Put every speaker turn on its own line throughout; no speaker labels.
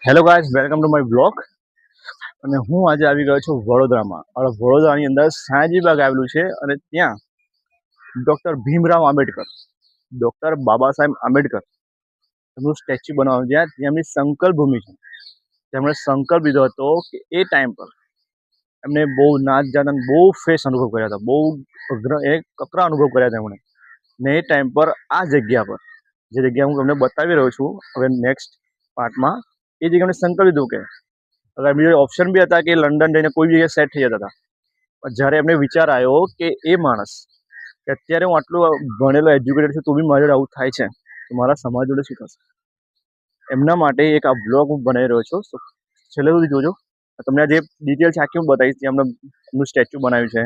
Hello guys, welcome to my blog. અને હું આજે આવી ગયો છું વડોદરામાં. અને વડોદરાની અંદર સાયજીબાગ આવેલું છે અને ત્યાં ડૉક્ટર ભીમરાવ આંબેડકર, ડૉક્ટર બાબા સાહેબ આંબેડકર એમનું સ્ટેચ્યુ બનાવવાનું, જ્યાં તેમની સંકલ્પ ભૂમિ છે. તેમણે સંકલ્પ લીધો હતો કે એ ટાઈમ પર એમને બહુ નાત જાત અને બહુ ફેસ અનુભવ કર્યા હતા, બહુ કકરા અનુભવ કર્યા તેમણે. ને એ ટાઈમ પર આ જગ્યા પર, જે જગ્યા હું તમને બતાવી રહ્યો છું હવે નેક્સ્ટ પાર્ટમાં, એ જગ્યાએ સંકલ્પ લીધું કે અગર બીજો ઓપ્શન બી હતા કે લંડન જઈને કોઈ જગ્યાએ સેટ થઈ જતા હતા. પણ જ્યારે એમને વિચાર આવ્યો કે એ માણસ કે અત્યારે હું આટલું ભણેલો એજ્યુકેટેડ છું તો બી મારે આવું થાય છે, તો મારા સમાજ જોડે શું થશે. એમના માટે એક આ બ્લોગ હું બનાવી રહ્યો છું, તો છેલ્લે સુધી જોજો. તમને જે ડિટેલ છે આખી હું બતાવીશ. ત્યાં એમનું સ્ટેચ્યુ બનાવ્યું છે,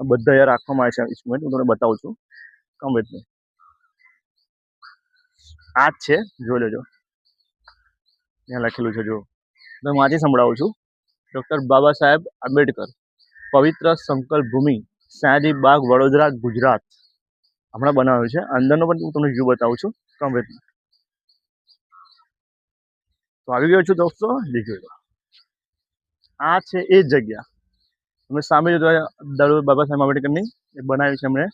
બધા અહીંયા રાખવામાં આવે છે. ઇન્સ્ટ્રુમેન્ટ હું તમને બતાવું છું. Come with me. આ જ છે, જોઈ લેજો. ત્યાં લખેલું છે, જો હું વાંચી સંભળાવું છું. ડૉક્ટર બાબા સાહેબ આંબેડકર, પવિત્ર સંકલ્પ ભૂમિ, સયાજી બાગ, વડોદરા, ગુજરાત. હમણાં બનાવ્યું છે. અંદરનો પણ હું તમને વ્યૂ બતાવું છું. Come with me. તો આવી ગયો છું દોસ્તો, જોઈ લો. આ છે એ જ જગ્યા. તમે સામે જો બાબા સાહેબ આંબેડકરની એ બનાવી છે એમણે.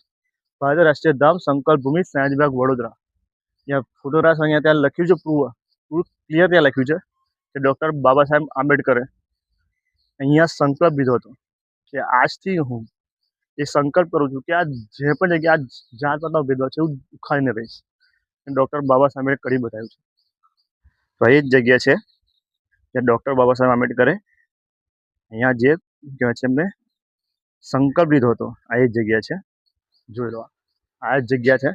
ભારતીય રાષ્ટ્રીય ધામ, સંકલ્પ ભૂમિ, સયાજી બાગ, વડોદરા. ત્યાં ફોટોગ્રાફ અહીંયા ત્યાં લખ્યું છે, પૂરું ક્લિયર ત્યાં લખ્યું છે કે ડૉક્ટર બાબા સાહેબ આંબેડકરે અહીંયા સંકલ્પ લીધો હતો કે આજથી હું એ સંકલ્પ કરું છું કે આ જે પણ જગ્યા આ જાત પાતનો ભેદભાવ છે હું ઉખાડીને રહીશ. ડૉક્ટર બાબા સાહેબે કરી બતાવ્યું છે. તો એ જ જગ્યા છે જ્યાં ડૉક્ટર બાબા સાહેબ આંબેડકરે અહીંયા જે કહેવાય છે એમને સંકલ્પ લીધો હતો, આ એ જ જગ્યા છે. જોઈ લો, આ જ જગ્યા છે.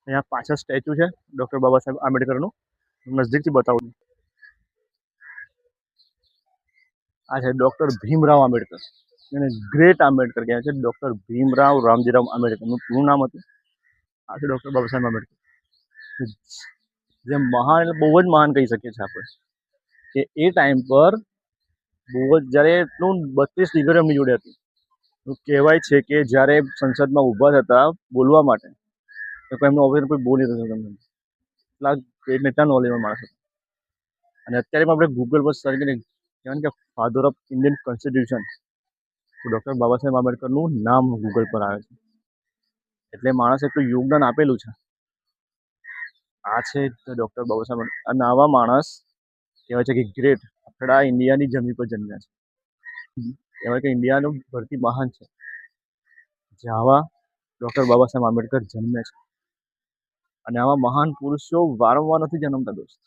અહીંયા પાછળ સ્ટેચ્યુ છે ડૉક્ટર બાબા સાહેબ આંબેડકરનું. નજદીકથી બતાવું છું. આ છે ડૉક્ટર ભીમરાવ આંબેડકર. એને ગ્રેટ આંબેડકર કહેવાય છે. ડૉક્ટર ભીમરાવ રામજીરાવ આંબેડકરનું પૂરું નામ હતું. આ છે ડૉક્ટર બાબા સાહેબ આંબેડકર. જે મહાન, એટલે બહુ જ મહાન કહી શકીએ છીએ આપણે. કે એ ટાઈમ પર બહુ જ, જ્યારે એટલું 32 ડિગ્રી એમની જોડે હતી. કહેવાય છે કે જ્યારે સંસદમાં ઊભા થતા બોલવા માટે તો કોઈ એમનું ઓફિસર કોઈ બોલી નથી શકતું. એટલા ગ્રેટ, એટલા નોલેજમાં માણસ હતા. અને અત્યારે પણ આપણે ગૂગલ પર સર્ચ કરીને કહેવાય કે ફાધર ઓફ ઇન્ડિયન કોન્સ્ટિટ્યુશન, તો ડૉક્ટર બાબા સાહેબ આંબેડકરનું નામ ગૂગલ પર આવે છે. એટલે માણસે એટલું યોગદાન આપેલું છે. આ છે ડૉક્ટર બાબા સાહેબ. અને આવા માણસ કહેવાય છે કે ગ્રેટ આપણા ઇન્ડિયાની જમીન પર જન્મ્યા છે. કહેવાય કે ઇન્ડિયાનું ધરતી મહાન છે, જે આવા ડૉક્ટર બાબા સાહેબ આંબેડકર જન્મે છે. અને આવા મહાન પુરુષો વારંવાર નથી જન્મતા દોસ્ત.